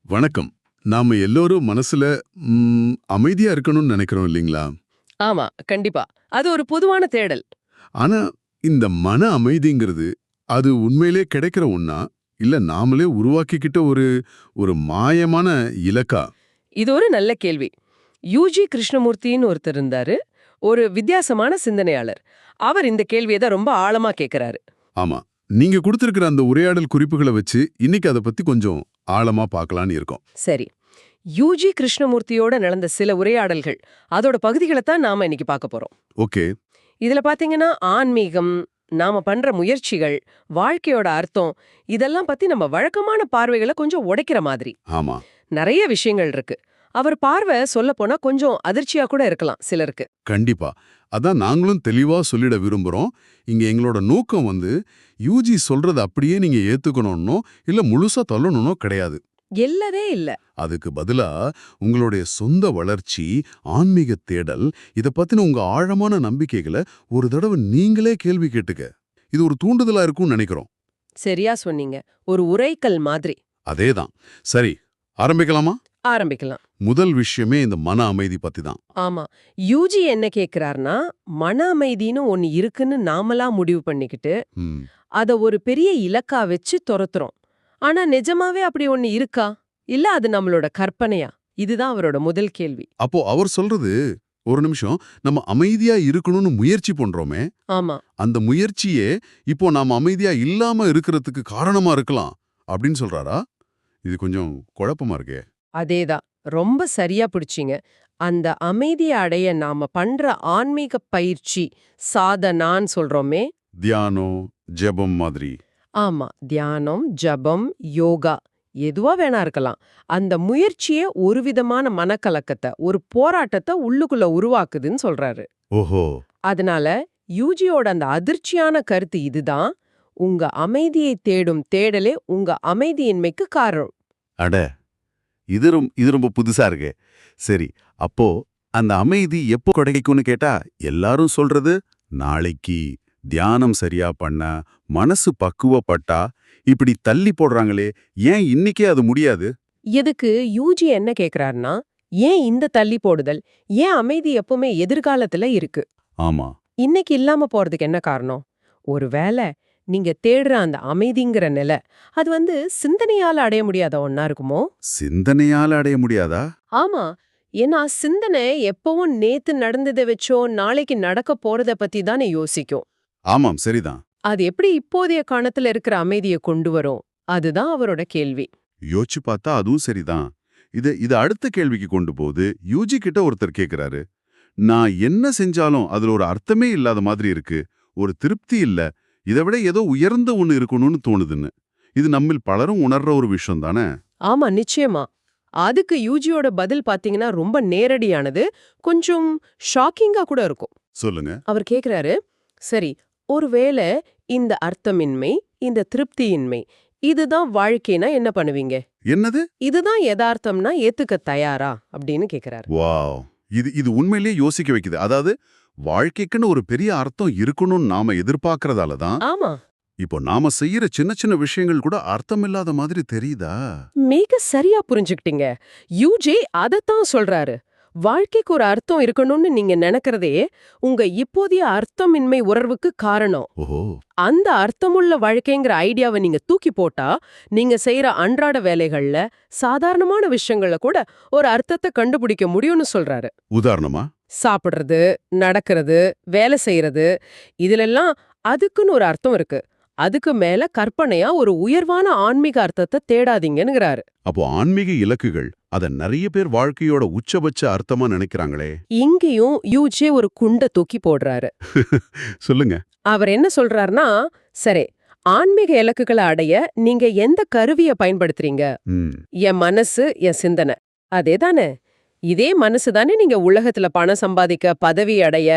வணக்கம். நாம எல்லோரும் மனசுல அமைதியா இருக்கணும்னு நினைக்கிறோம் இல்லைங்களா? ஆமா, கண்டிப்பா. அது ஒரு பொதுவான தேடல். ஆனா, இந்த மன அமைதிங்கிறது, அது உண்மையிலே கிடைக்கிற ஒண்ணா? இல்ல நாமளே உருவாக்கிக்கிட்ட ஒரு ஒரு மாயமான இலக்கா? இது ஒரு நல்ல கேள்வி. யூஜி கிருஷ்ணமூர்த்தின்னு ஒருத்தர் இருந்தாரு. ஒரு வித்தியாசமான சிந்தனையாளர். அவர் இந்த கேள்விய தான் ரொம்ப ஆழமா கேக்குறாரு. ஆமா. நீங்க குடுத்திருக்கிற அந்த உரையாடல் குறிப்புகள வச்சு, இன்னைக்கு அத பத்தி கொஞ்சம் ஆழமா பார்க்கலான்னு இருக்கோம். சரி. யூஜி கிருஷ்ணமூர்த்தியோட நடந்த சில உரையாடல்கள், அதோட பகுதிகள தான் நாம இன்னைக்கு பார்க்க போறோம். ஓகே. இதுல பாத்தீங்கன்னா, ஆன்மீகம், நாம பண்ற முயற்சிகள், வாழ்க்கையோட அர்த்தம், இதெல்லாம் பத்தி நம்ம வழக்கமான பார்வைகள கொஞ்சம் உடைக்கிற மாதிரி. ஆமா. நெறைய விஷயங்கள் இருக்கு. அவர் பார்வை சொல்லப்போனா கொஞ்சம் அதிர்ச்சியா கூட இருக்கலாம் சிலருக்கு. கண்டிப்பா. அதான் நாங்களும் தெளிவா சொல்லிட விரும்புறோம். இங்க எங்களோட நோக்கம் யூஜி சொல்றத அப்படியே நீங்க ஏத்துக்கணும்னோ, இல்ல முழுசா தள்ளணும்னோ கிடையாது. இல்லவே இல்ல. அதுக்கு பதிலா உங்களுடைய சொந்த வளர்ச்சி, ஆன்மீக தேடல், இத பத்தின உங்க ஆழமான நம்பிக்கைகள ஒரு தடவை நீங்களே கேள்வி கேட்டுக்க. இது ஒரு தூண்டுதலா இருக்கும்னு நினைக்கிறோம். சரியா சொன்னீங்க. ஒரு உரைக்கல் மாதிரி. அதேதான். சரி, ஆரம்பிக்கலாமா? ஆரம்பிக்கலாம். முதல் விஷயமே இந்த மன அமைதி பத்தி தான். ஆமா. யூஜி என்ன கேக்குறார்னா, மன அமைதின்னு ஒண்ணு இருக்குன்னு நாமளா முடிவு பண்ணிக்கிட்டு, ம். அத ஒரு பெரிய இலக்கா வச்சு தொரத்துறோம். ஆனா நிஜமாவே அப்படி ஒண்ணு இருக்கா? இல்ல அது நம்மளோட கற்பனையா? இதுதான் அவரோட முதல் கேள்வி. அப்போ அவர் சொல்றது, ஒரு நிமிஷம், நம்ம அமைதியா இருக்கணும்னு முயற்சி பண்றோமே, ஆமா. அந்த முயற்சியே இப்போ நாம அமைதியா இல்லாம இருக்கிறதுக்கு காரணமா இருக்கலாம் அப்படின்னு சொல்றாரா? இது கொஞ்சம் குழப்பமா இருக்கே. அதேதான். ரொம்ப சரியா பிடிச்சீங்க. அந்த அமைதிய அடைய நாம பண்ற ஆன்மீக பயிற்சி, சாதனான்னு சொல்றோமே, தியானம், ஜெபம் மாதிரி. ஆமா. தியானம், ஜபம், யோகா எதுவா வேணா இருக்கலாம். அந்த முயற்சியே ஒரு விதமான மனக்கலக்கத்த, ஒரு போராட்டத்த உள்ளுக்குள்ள உருவாக்குதுன்னு சொல்றாரு. ஓஹோ! அதனால யூஜியோட அந்த அதிர்ச்சியான கருத்து இதுதான். உங்க அமைதியை தேடும் தேடலே உங்க அமைதியின்மைக்கு காரணம். அட இது ரொம்ப புதுசா இருக்கு. சரி, அப்போ அந்த அமைதி எப்போ கிடைக்கும்னு கேட்டா எல்லாரும் சொல்றது நாளைக்கு தியானம் சரியா பண்ணா, மனசு பக்குவப்பட்டா, இப்படி தள்ளி போடுறாங்களே, ஏன் இன்னிக்கே அது முடியாது? எதுக்கு யூஜி என்ன கேக்குறாருன்னா, ஏன் இந்த தள்ளி போடுதல்? ஏன் அமைதி எப்பவுமே எதிர்காலத்துல இருக்கு? ஆமா, இன்னைக்கு இல்லாம போறதுக்கு என்ன காரணம்? ஒருவேளை நீங்க தேடுற அந்த அமைதிங்கிற நிலை, அது சிந்தனையால அடைய முடியாத ஒண்ணா இருக்குமோ? சிந்தனையால அடைய முடியாதா? ஆமா. ஏன்னா சிந்தனை எப்பவும் நேத்து நடந்ததை வச்சோ, நாளைக்கு நடக்க போறத பத்தி தானே யோசிக்கும். ஆமாம், சரிதான். அது எப்படி இப்போதைய கணத்துல இருக்கிற அமைதியை கொண்டு வரும்? அதுதான் அவரோட கேள்வி. யோசிச்சு பார்த்தா அதுவும் சரிதான். இது அடுத்த கேள்விக்கு கொண்டு போகுது. யூஜி கிட்ட ஒருத்தர் கேக்குறாரு, நான் என்ன செஞ்சாலும் அதுல ஒரு அர்த்தமே இல்லாத மாதிரி இருக்கு. ஒரு திருப்தி இல்ல. இதை விட ஏதோ உயர்ந்த ஒண்ணு இருக்கணும்னு தோணுதுன்னு. இது நம்மில் பலரும் உணர்ற ஒரு விஷயம் தானே? ஆமா, நிச்சயமா. அதுக்கு யூஜியோட பதில் பாத்தீங்கன்னா ரொம்ப நேரடியானது, கொஞ்சம் ஷாக்கிங்கா கூட இருக்கும். சொல்லுங்க. அவர் கேக்குறாரு, சரி, ஒருவேளை இந்த அர்த்தமின்மை, இந்த திருப்தியின்மை, இதுதான் வாழ்க்கைனா என்ன பண்ணுவீங்க? என்னது? இதுதான் யதார்த்தம்னா ஏத்துக்க தயாரா? அப்படின்னு கேக்குறாரு. வாவ்! இது உண்மையிலேயே யோசிக்க வைக்குது. அதாவது வாழ்க்கைக்குன்னு ஒரு பெரிய அர்த்தம் இருக்கணும்னு நாம எதிர்பார்க்கறதால தான், ஆமா. இப்போ நாம செய்யற சின்ன சின்ன விஷயங்கள் கூட அர்த்தமில்லாத மாதிரி தெரியுதா? மிக சரியா புரிஞ்சுக்கிட்டீங்க. யூஜே அதத்தான் சொல்றாரு. வாழ்க்கைக்கு ஒரு அர்த்தம் இருக்கணும்னு நீங்க நினைக்கிறதே உங்க இப்போதைய அர்த்தமின்மை உணர்வுக்கு காரணம். ஓஹோ! அந்த அர்த்தமுள்ள வாழ்க்கைங்கிற ஐடியாவை நீங்க தூக்கி போட்டா, நீங்க செய்யற அன்றாட வேலைகள்ல, சாதாரணமான விஷயங்கள்ல கூட ஒரு அர்த்தத்தை கண்டுபிடிக்க முடியும்னு சொல்றாரு. உதாரணமா? சாப்பிடுறது, நடக்கிறது, வேலை செய்யறது, இதுலெல்லாம் அதுக்குன்னு ஒரு அர்த்தம் இருக்கு. அதுக்கு மேல கற்பனையா ஒரு உயர்வான ஆன்மீக அர்த்தத்தை தேடாதீங்கன்னுகிறாரு. அப்போ ஆன்மீக இலக்குகள் அத நிறைய பேர் வாழ்க்கையோட உச்சபட்ச அர்த்தமா நினைக்கிறாங்களே. இங்கேயும் யூஜே ஒரு குண்ட தூக்கி போடுறாரு. சொல்லுங்க. அவர் என்ன சொல்றாருன்னா, சரி, ஆன்மீக இலக்குகளை அடைய நீங்க எந்த கருவிய பயன்படுத்துறீங்க? ம். என் மனசு, என் சிந்தனை. அதேதானே? இதே மனசு தானே நீங்க உலகத்துல பணம் சம்பாதிக்க, பதவி அடைய,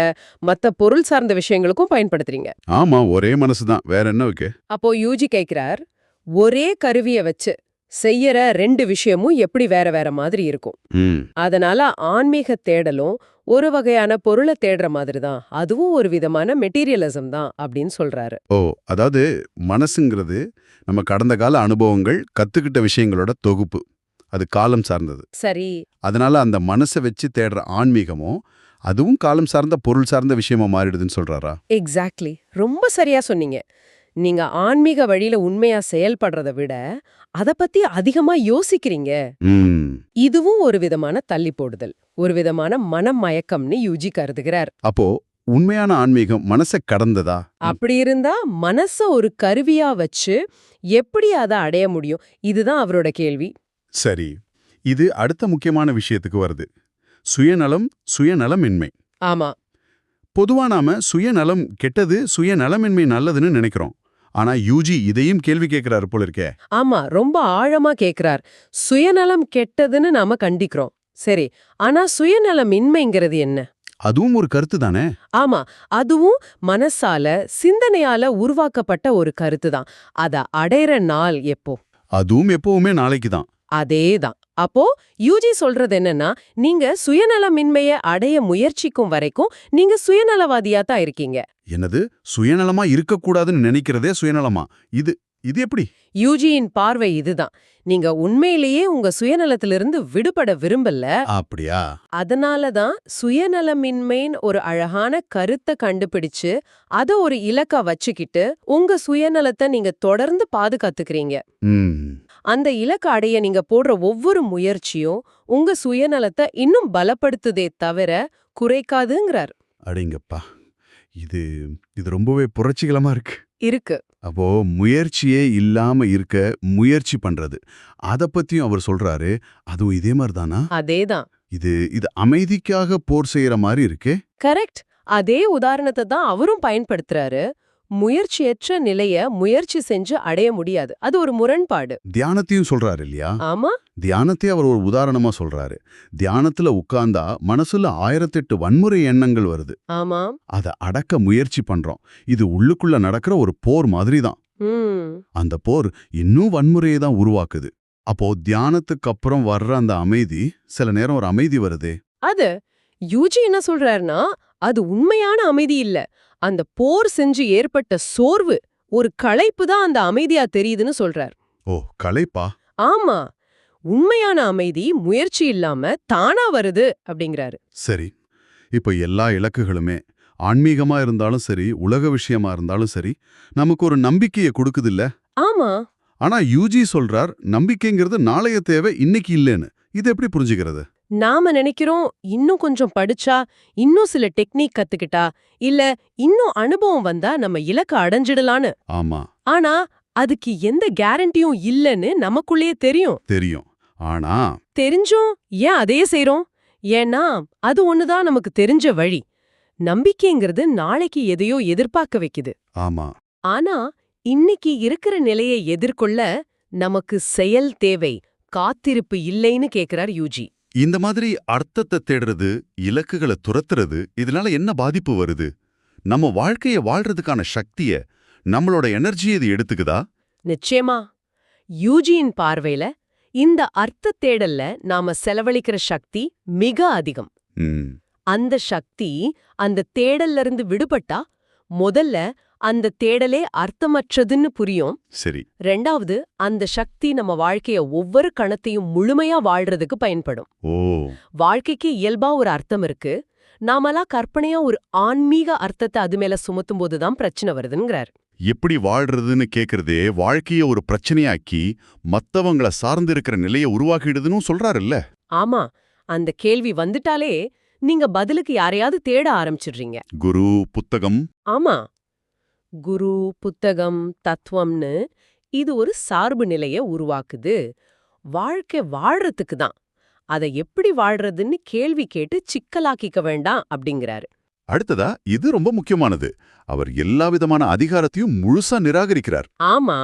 மத்த பொருள் சார்ந்த விஷயங்களுக்கும் பயன்படுத்துறீங்க. ஆமா, ஒரே மனசுதான். வேற என்ன இருக்கு? அப்போ யூஜி கேக்குறார், ஒரே கருவிய வச்சு செய்யற ரெண்டு விஷயமும் எப்படி வேற வேற மாதிரி இருக்கும்? ம். அதனால ஆன்மீக தேடலும் ஒரு வகையான பொருளை தேடுற மாதிரி தான், அதுவும் ஒரு விதமான மெட்டீரியலிசம் தான் அப்படின்னு சொல்றாரு. ஓ, அதாவது மனசுங்கிறது நம்ம கடந்த கால அனுபவங்கள், கத்துக்கிட்ட விஷயங்களோட தொகுப்பு. அது காலம் சார்ந்தது. சரி. அதனால அந்த மனசை வச்சு தேடுற ஆன்மீகமும் அதுவும் காலம் சார்ந்த பொருள் சார்ந்த விஷயமா மாறிடுதுன்னு சொல்றாரா? எக்ஸாக்ட்லி. ரொம்ப சரியா சொன்னீங்க. நீங்க ஆன்மீக வழியில உண்மையா செயல்படுறத விட அத பத்தி அதிகமா யோசிக்கிறீங்க. ம். இதுவும் ஒரு விதமான தள்ளி போடுதல், ஒரு விதமான மனமயக்கம்னு யூஜி கருதுகிறார். அப்போ உண்மையான ஆன்மீகம் மனசை கடந்ததா? அப்படி இருந்தா மனச ஒரு கருவியா வச்சு எப்படி அதை அடைய முடியும்? இதுதான் அவரோட கேள்வி. சரி, இது அடுத்த முக்கியமான விஷயத்துக்கு வருது. சுயநலம், சுயநலமின்மை. ஆமா. பொதுவா நாம சுயநலம் கெட்டது, சுயநலமின்மை நல்லதுன்னு நினைக்கிறோம். ஆனா யூஜி இதையும் கேள்வி கேட்கிறாரு போல இருக்கே. ஆமா, ரொம்ப ஆழமா கேக்குறார். சுயநலம் கெட்டதுன்னு நாம கண்டிக்கிறோம். சரி, ஆனா சுயநலமின்மைங்கிறது என்ன? அதுவும் ஒரு கருத்து தானே? ஆமா, அதுவும் மனசால, சிந்தனையால உருவாக்கப்பட்ட ஒரு கருத்து தான். அத அடையிற நாள் எப்போ? அதுவும் எப்பவுமே நாளைக்கு தான். அதேதான். அப்போ யூஜி சொல்றது என்னன்னா, நீங்க சுயநலமின்மைய அடைய முயற்சிக்கும் வரைக்கும் நீங்க சுயநலவாதியா தான் இருக்கீங்க. என்னது, சுயநலமா இருக்கக்கூடாதுன்னு நினைக்கிறதே சுயநலமா? இது இது எப்படி? யூஜியின் பார்வை இதுதான். நீங்க உண்மையிலேயே உங்க சுயநலத்திலிருந்து விடுபட விரும்பல. அப்படியா? அதனால தான் சுயநலமின்மைன்னு ஒரு அழகான கருத்தை கண்டுபிடிச்சு அத ஒரு இலக்கா வச்சுக்கிட்டு உங்க சுயநலத்தை நீங்க தொடர்ந்து பாதுகாத்துக்கிறீங்க. ம். அந்த இலக்கை அடைய நீங்க போடுற ஒவ்வொரு முயற்சியும் உங்க சுயநலத்தை இன்னும் பலப்படுத்துதே தவிர குறைக்காதுங்கிறார். அடேங்கப்பா, இது இது ரொம்பவே புரட்சிகரமா இருக்கு. இருக்கு. அப்போ முயற்சியே இல்லாம இருக்க முயற்சி பண்றது, அத பத்தியும் அவர் சொல்றாரு. அதுவும் இதே மாதிரி தானா? அதேதான். இது இது அமைதிக்காக போர் செய்யற மாதிரி இருக்கே. கரெக்ட். அதே உதாரணத்தை தான் அவரும் பயன்படுத்துறாரு. முயற்சியற்ற நிலைய முயற்சி செஞ்சு அடைய முடியாது. அது ஒரு முரண்பாடு. தியானத்தையும் சொல்றாரு இல்லையா? ஆமா. தியானத்தை அவர் ஒரு உதாரணமா சொல்றாரு. தியானத்துல உட்கார்ந்தா மனசுல 1008 வன்முறை எண்ணங்கள் வருது. ஆமா. அத அடக்க முயற்சி பண்றோம். இது உள்ளுக்குள்ள நடக்கிற ஒரு போர் மாதிரி தான். ம். அந்த போர் இன்னும் வன்முறையை தான் உருவாக்குது. அப்போ தியானத்துக்கு அப்புறம் வர்ற அந்த அமைதி, சில நேரம் ஒரு அமைதி வருதே. அது யூஜி என்ன சொல்றாருன்னா, அது உண்மையான அமைதி இல்ல. அந்த போர் செஞ்சு ஏற்பட்ட சோர்வு, ஒரு களைப்பு தான் அந்த அமைதியா தெரியுதுன்னு சொல்றார். ஓ, களைப்பா? ஆமா. உண்மையான அமைதி முயற்சி இல்லாம தானா வருது அப்படிங்கிறாரு. சரி, இப்போ எல்லா இலக்குகளுமே ஆன்மீகமா இருந்தாலும் சரி, உலக விஷயமா இருந்தாலும் சரி, நமக்கு ஒரு நம்பிக்கையை கொடுக்குதில்ல? ஆமா. ஆனா யூஜி சொல்றார், நம்பிக்கைங்கிறது நாளைய தேவை, இன்னைக்கு இல்லைன்னு. இது எப்படி புரிஞ்சுக்கிறது? நாம நினைக்கிறோம் இன்னும் கொஞ்சம் படிச்சா, இன்னும் சில டெக்னிக் கத்துக்கிட்டா, இல்ல இன்னும் அனுபவம் வந்தா நம்ம இலக்க அடைஞ்சிடலான்னு. ஆமா, ஆனா அதுக்கு எந்த கேரண்டியும் இல்லன்னு நமக்குள்ளேயே தெரியும். தெரியும். ஆனா தெரிஞ்சும் ஏன் அதையே செய்றோம்? ஏன்னா அது ஒண்ணுதான் நமக்கு தெரிஞ்ச வழி. நம்பிக்கைங்கிறது நாளைக்கு எதையோ எதிர்பார்க்க வைக்குது. ஆமா, ஆனா இன்னைக்கு இருக்கிற நிலையை எதிர்கொள்ள நமக்கு செயல் தேவை, காத்திருப்பு இல்லைன்னு கேக்குறார் யூஜி. இந்த மாதிரி அர்த்தத்தை தேடுறது, இலக்குகளை துரத்துறது, இதனால என்ன பாதிப்பு வருது? நம்ம வாழ்க்கைய வாழ்றதுக்கான சக்திய, நம்மளோட எனர்ஜி இது எடுத்துக்குதா? நிச்சயமா. யூஜியின் பார்வையில இந்த அர்த்த தேடல்ல நாம செலவழிக்கிற சக்தி மிக அதிகம். ம். அந்த சக்தி அந்த தேடல்ல இருந்து விடுபட்டா முதல்ல அந்த தேடலே அர்த்தமற்றதுன்னு புரியும். சரி. ரெண்டாவது, அந்த சக்தி நம்ம வாழ்க்கைய ஒவ்வொரு கணத்தையும் முழுமையா வாழ்றதுக்கு பயன்படும். ஓ, வாழ்க்கைக்கு இயல்பா ஒரு அர்த்தம் இருக்கு. நாமெல்லாம் கற்பனையா ஒரு ஆன்மீக அர்த்தத்தை அது மேல சுமத்தும் போதுதான் பிரச்சனை வருதுங்கிறார். எப்படி வாழ்றதுன்னு கேக்குறதே வாழ்க்கைய ஒரு பிரச்சனையாக்கி மத்தவங்கள சார்ந்து இருக்கிற நிலையை உருவாக்கிடுதுன்னு சொல்றாருல்ல? ஆமா, அந்த கேள்வி வந்துட்டாலே நீங்க பதிலுக்கு யாரையாவது தேட ஆரம்பிச்சிடுறீங்க. குரு, புத்தகம். ஆமா. குரு, புத்தகம், தத்துவம்னு இது ஒரு சார்பு நிலைய உருவாக்குது. வாழ்க்கை வாழ்றதுக்கு தான். அதை எப்படி வாழ்றதுன்னு கேள்வி கேட்டு சிக்கலாக்கிக்க வேண்டாம் அப்படிங்கிறாரு. அடுத்ததா, இது ரொம்ப முக்கியமானது. அவர் எல்லா விதமான அதிகாரத்தையும் முழுசா நிராகரிக்கிறார். ஆமா.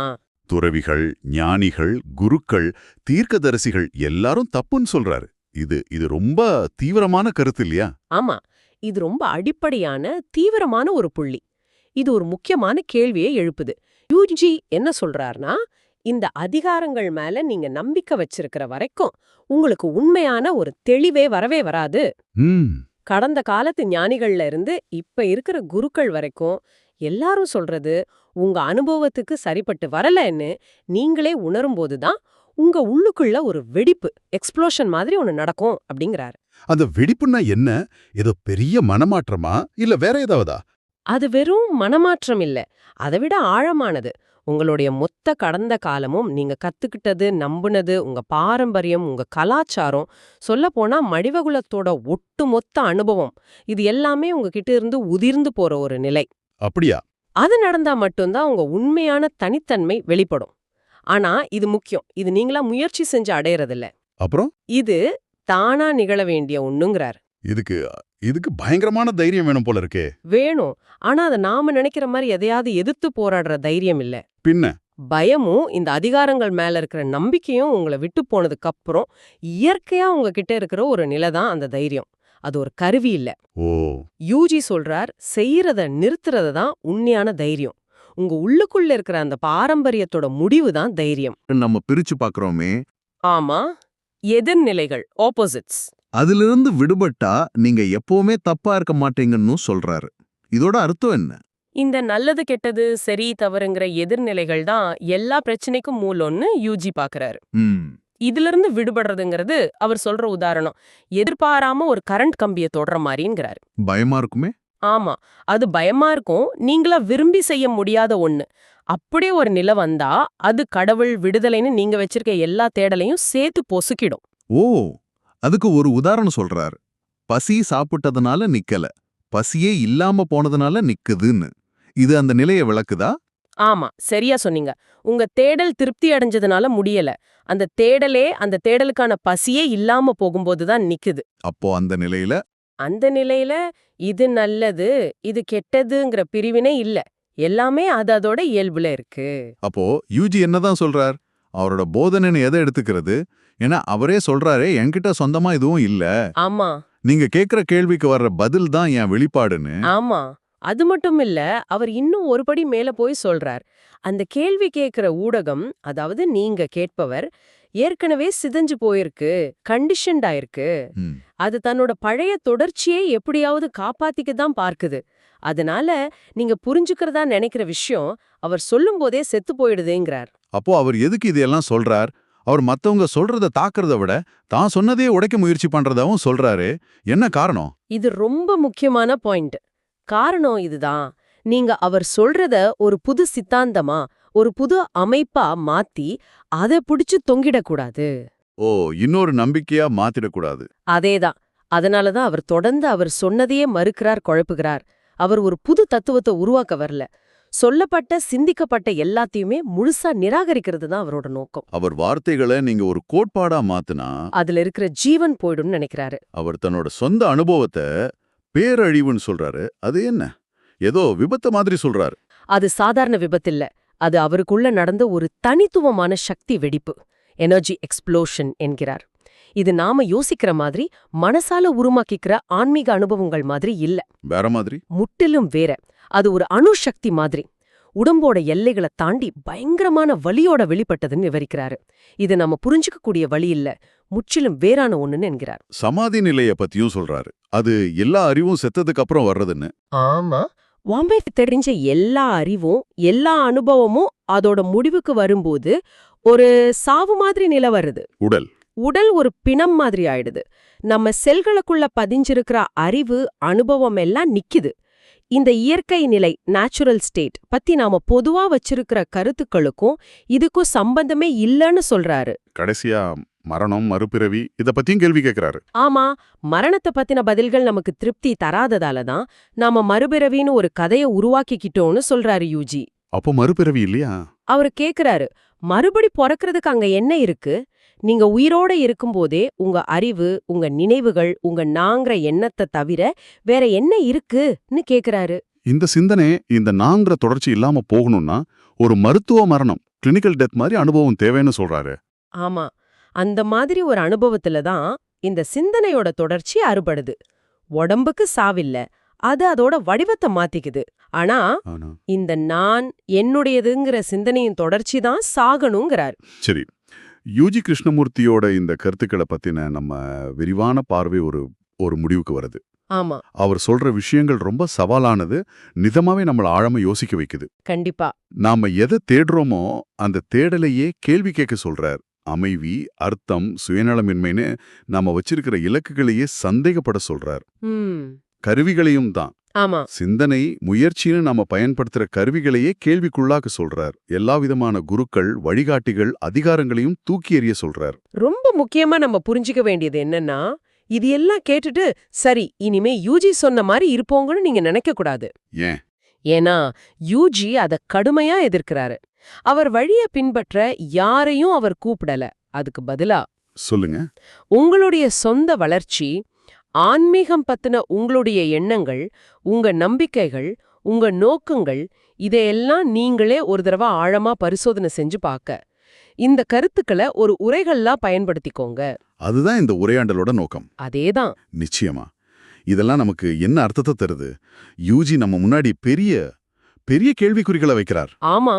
துறவிகள், ஞானிகள், குருக்கள், தீர்க்கதரிசிகள் எல்லாரும் தப்புன்னு சொல்றாரு. இது ரொம்ப தீவிரமான கருத்து இல்லையா? ஆமா. இது ரொம்ப அடிப்படையான, தீவிரமான ஒரு புள்ளி. இது ஒரு முக்கியமான கேள்வியை எழுப்புது. யூஜி என்ன சொல்றார்னா, இந்த அதிகாரங்கள் மேல நீங்க நம்பிக்கை வச்சிருக்கிற வரைக்கும் உங்களுக்கு உண்மையான ஒரு தெளிவே வரவே வராது. கடந்த காலத்து ஞானிகள்ல இருந்து இப்ப இருக்கிற குருக்கள் வரைக்கும் எல்லாரும் சொல்றது உங்க அனுபவத்துக்கு சரிப்பட்டு வரலன்னு நீங்களே உணரும்போதுதான் உங்க உள்ளுக்குள்ள ஒரு வெடிப்பு எக்ஸ்ப்ளோஷன் மாதிரி ஒன்னு நடக்கும் அப்படிங்கிறாரு. அந்த வெடிப்புன்னா என்ன? ஏதோ பெரிய மனமாற்றமா இல்ல வேற ஏதாவதா? அது வெறும் மனமாற்றம் இல்ல, அதை விட ஆழமானது. உங்களுடைய மொத்த கடந்த காலமும் நீங்க கத்துக்கிட்டது, நம்புனது, உங்க பாரம்பரியம், உங்க கலாச்சாரம், சொல்லப்போனா மனிதகுலத்தோட ஒட்டுமொத்த அனுபவம், இது எல்லாமே உங்ககிட்ட இருந்து உதிர்ந்து போற ஒரு நிலை. அப்படியா? அது நடந்தா மட்டும்தான் உங்க உண்மையான தனித்தன்மை வெளிப்படும். ஆனா இது முக்கியம், இது நீங்களா முயற்சி செஞ்சு அடையறதில்ல. அப்புறம் இது தானா நிகழ வேண்டிய ஒண்ணுங்கிறார். இதுக்கு இதுக்கு பயங்கரமான தைரியம் வேணும் போல இருக்கே. வேணும், ஆனா அதை நாம நினைக்கிற மாதிரி எதையாவது எதிர்த்து போராடுற தைரியம் இல்ல. பின்ன பயமும் இந்த அதிகாரங்கள் மேல இருக்கிற நம்பிக்கையும் உங்களை விட்டு போனதுக்கு அப்புறம் இயற்கையா உங்ககிட்ட இருக்கிற ஒரு நிலை தான் அந்த தைரியம். அது ஒரு கருவி இல்ல. ஓ, யூஜி சொல்றார், செய்யறத நிறுத்துறது தான் உண்மையான தைரியம். உங்க உள்ளுக்குள்ள இருக்கிற அந்த பாரம்பரியத்தோட முடிவு தான் தைரியம். நம்ம பிரிச்சு பார்க்கறோமே, ஆமா, எதிர்நிலைகள், ஆப்போசிட்ஸ். அதிலிருந்து விடுபட்டா நீங்க எப்பவுமே தப்பா இருக்க மாட்டீங்கன்னு சொல்றாரு. இதோட அர்த்தம் என்ன? இந்த நல்லது கெட்டது சரி தவறுங்கிற எதிர்நிலைகள் தான் எல்லா பிரச்சனைக்கும் மூலம்னு யூஜி பாக்குறாரு. இதுல இருந்து விடுபடுறதுங்கிறது அவர் சொல்ற உதாரணம் எதிர்பாராம ஒரு கரண்ட் கம்பியை தொடர மாதிரிங்கிறாரு. பயமா இருக்குமே. ஆமா, அது பயமா இருக்கும், நீங்களா விரும்பி செய்ய முடியாத ஒண்ணு. அப்படியே ஒரு நிலை வந்தா அது கடவுள் விடுதலைன்னு நீங்க வச்சிருக்க எல்லா தேடலையும் சேர்த்து பொசுக்கிடும். ஓ, அதுக்கு ஒரு உதாரணம் சொல்றாரு. பசி சாப்பிட்டதுனால நிக்கல, பசியே இல்லாம போனதுனால நிக்குதுன்னு. இது அந்த நிலையை விளக்குதா? ஆமா, சரியா சொன்னீங்க. உங்க தேடல் திருப்தி அடைஞ்சதுனால முடியல, அந்த தேடலே அந்த தேடலுக்கான பசியே இல்லாம போகும்போதுதான் நிக்குது. அப்போ அந்த நிலையில இது நல்லது இது கெட்டதுங்கிற பிரிவினை இல்ல, எல்லாமே அது அதோட இயல்புல இருக்கு. அப்போ யூஜி என்னதான் சொல்றார்? அவரோட போதனைன்னு எதை எடுத்துக்கிறது? ஏன்னா அவரே சொல்றாரே, என்கிட்ட சொந்தமா இதுவும் இல்ல, ஆமா நீங்க கேக்குற கேள்விக்கு வர்ற பதில் தான் என் வெளிப்பாடுன்னு. ஆமா, அது மட்டும் இல்ல, அவர் இன்னும் ஒரு படி மேல போய் சொல்றார். அந்த கேள்வி கேட்கிற ஊடகம், அதாவது நீங்க கேட்பவர், ஏற்கனவே சிதைஞ்சு போயிருக்கு, கண்டிஷன்ட் ஆயிருக்கு. ம். அது தன்னோட பழைய தொடர்ச்சியை எப்படியாவது காப்பாத்திக்க தான் பார்க்குது. அதனால நீங்க புரிஞ்சுக்கிறதா நினைக்கிற விஷயம் அவர் சொல்லும் போதே செத்து போயிடுதேங்கிறார். அப்போ அவர் எதுக்கு இதெல்லாம் சொல்றார்? அவர் மத்தவங்க சொல்றத தாக்குறத விட தான் சொன்னதையே உடைக்க முயற்சி பண்றதாவும் சொல்றாரு. என்ன காரணம்? இது ரொம்ப முக்கியமான பாயிண்ட். காரணம் இதுதான், நீங்க அவர் சொல்றத ஒரு புது சித்தாந்தமா, ஒரு புது அமைப்பா மாத்தி அதை பிடிச்சு தொங்கிடக்கூடாது. ஓ, இன்னொரு நம்பிக்கையா மாத்திடக்கூடாது. அதேதான். அதனாலதான் அவர் தொடர்ந்து அவர் சொன்னதையே மறுக்கிறார், குழப்புகிறார். அவர் ஒரு புது தத்துவத்தை உருவாக்க வரல, சொல்லப்பட்ட சிந்திக்கப்பட்ட எல்லாத்தையுமே முழுசா நிராகரிக்கிறது தான் அவரோட நோக்கம். அவர் வார்த்தைகளை நீங்க ஒரு கோட்பாடா மாத்துனா அதுல இருக்கிற ஜீவன் போயிடும்னு நினைக்கிறாரு. அவர் தன்னோட சொந்த அனுபவத்தை பேரழிவுன்னு சொல்றாரு. அது என்ன? ஏதோ விபத்து மாதிரி சொல்றாரு. அது சாதாரண விபத்தில்ல, அது அவருக்குள்ள நடந்த ஒரு தனித்துவமான சக்தி வெடிப்பு, எனர்ஜி எக்ஸ்ப்ளோஷன் என்கிறார். இது நாம யோசிக்கிற மாதிரி மனசால உருவாக்கிக்கிற ஆன்மீக அனுபவங்கள் மாதிரி இல்ல, வேற மாதிரி. முற்றிலும் வேற. அது ஒரு அணுசக்தி மாதிரி, உடம்போட எல்லைகளை தாண்டி பயங்கரமான வலியோட வெளிப்பட்டதுன்னு விவரிக்கிறாரு. இது நம்ம புரிஞ்சுக்கக்கூடிய வழி இல்ல, முற்றிலும் வேறான ஒண்ணுன்னு என்கிறார். சமாதி நிலைய பத்தியும் சொல்றாரு. அது எல்லா அறிவும் செத்ததுக்கு அப்புறம் வர்றதுன்னு. ஆமா, வாம்பைக்கு தெரிஞ்ச எல்லா அறிவும் எல்லா அனுபவமும் அதோட முடிவுக்கு வரும்போது ஒரு சாவு மாதிரி நிலை வருது. உடல் ஒரு பிணம் மாதிரி ஆயிடுது. நம்ம செல்களுக்குள்ள பதிஞ்சிருக்கிற அறிவு அனுபவம் எல்லாம் நிக்குது. இந்த இயற்கை நிலை, நேச்சுரல் ஸ்டேட் பத்தி நாம பொதுவா வச்சிருக்கிற கருத்துக்களுக்கும் இதுக்கும் சம்பந்தமே இல்லைன்னு சொல்றாரு. கடைசியா மரணம், மறுபிறவி இத பத்தியும் கேள்வி கேட்கிறாரு. ஆமா, மரணத்தை பத்தின பதில்கள் நமக்கு திருப்தி தராததால தான் நாம மறுபிறவின்னு ஒரு கதையை உருவாக்கிக்கிட்டோம்னு சொல்றாரு யூஜி. அப்போ மறுபிறவி இல்லையா? அவரு கேக்குறாரு, மறுபடி பிறக்கிறதுக்கு அங்க என்ன இருக்கு? நீங்க உயிரோட இருக்கும்போதே உங்க அறிவு, உங்க நினைவுகள், உங்க நாங்கிற எண்ணத்தை தவிர வேற என்ன இருக்குன்னு கேக்குறாரு. இந்த சிந்தனை, இந்த நாங்கிற தொடர்ச்சி இல்லாம போகணும்னா ஒரு மருத்துவ மரணம், கிளினிக்கல் டெத் மாதிரி அனுபவம் தேவைன்னு சொல்றாரு. ஆமா, அந்த மாதிரி ஒரு அனுபவத்துல தான் இந்த சிந்தனையோட தொடர்ச்சி அறுபடுது. உடம்புக்கு சாவில்ல, அது அதோட வடிவத்தை மாத்திக்குது. ஆனா இந்த நான் என்னுடையதுங்கிற சிந்தனையின் தொடர்ச்சி தான் சாகணுங்கிறார். சரி, யூஜி கிருஷ்ணமூர்த்தியோட இந்த கருத்துக்களை பத்தின நம்ம விரிவான பார்வை ஒரு முடிவுக்கு வருது. ஆமா, அவர் சொல்ற விஷயங்கள் ரொம்ப சவாலானது, நிஜமாவே நம்மள ஆழமா யோசிக்க வைக்குது. கண்டிப்பா. நாம எதை தேடுறோமோ அந்த தேடலையே கேள்வி கேட்க சொல்றார். அமைதி, அர்த்தம், சுயநலமின்மைன்னு நாம வச்சிருக்கிற இலக்குகளையே சந்தேகப்பட சொல்றார். ம் கருவிகளையும் தான். ஆமா சிந்தனை, முயற்சின்னு நாம பயன்படுத்துற கருவிகளையே கேள்விக்குள்ளாக்க சொல்றார். எல்லா விதமான குருக்கள், வழிகாட்டிகள், அதிகாரங்களையும் தூக்கி எறிய சொல்றார். ரொம்ப முக்கியமா நம்ம புரிஞ்சுக்க வேண்டியது என்னன்னா, இது எல்லாம் கேட்டுட்டு சரி இனிமே யூஜி சொன்ன மாதிரி இருப்போங்கன்னு நீங்க நினைக்க கூடாது. ஏன்? ஏன்னா யூஜி அத கடுமையா எதிர்க்கிறாரு. அவர் வழிய பின்பற்ற யாரையும் அவர் கூப்பிடல. அதுக்கு பதிலா சொல்லுங்க. உங்களுடைய சொந்த வளர்ச்சி, ஆன்மீகம் பத்தின உங்களுடைய எண்ணங்கள், உங்க நம்பிக்கைகள், உங்க நோக்கங்கள் இதையெல்லாம் நீங்களே ஒரு தடவை ஆழமா பரிசோதனை செஞ்சு பார்க்க, இந்த கருத்துக்களை ஒரு உரைகள்லாம் பயன்படுத்திக்கோங்க. அதுதான் இந்த உரையாடலோட நோக்கம். அதேதான். நிச்சயமா. இதெல்லாம் நமக்கு என்ன அர்த்தத்தை தருது? யூஜி நம்ம முன்னாடி பெரிய பெரிய கேள்விக்குறிகளை வைக்கிறார். ஆமா,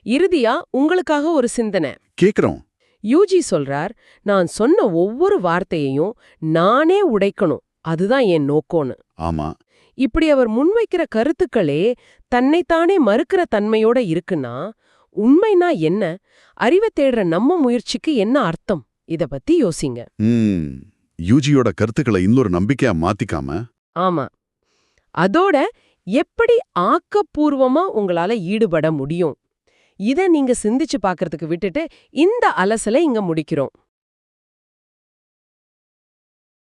இறுதியா உங்களுக்காக ஒரு சிந்தனை கேக்குறோம். யூஜி சொல்றார், நான் சொன்ன ஒவ்வொரு வார்த்தையையும் நானே உடைக்கணும், அதுதான் என் நோக்கம்னு. ஆமா. இப்படி அவர் முன்வைக்கிற கருத்துக்களே தன்னைத்தானே மறுக்கிற தன்மையோட இருக்குன்னா, உண்மைனா என்ன? அறிவை தேடுற நம்ம முயற்சிக்கு என்ன அர்த்தம்? இத பத்தி யோசிங்க. யூஜியோட கருத்துக்களை இன்னொரு நம்பிக்கையா மாத்திக்காம. ஆமா. அதோட எப்படி ஆக்கப்பூர்வமா உங்களால ஈடுபட முடியும்? இத நீங்க சிந்திச்சு பார்க்கறதுக்கு விட்டுட்டு இந்த அலசலை இங்க முடிக்கிறோம்.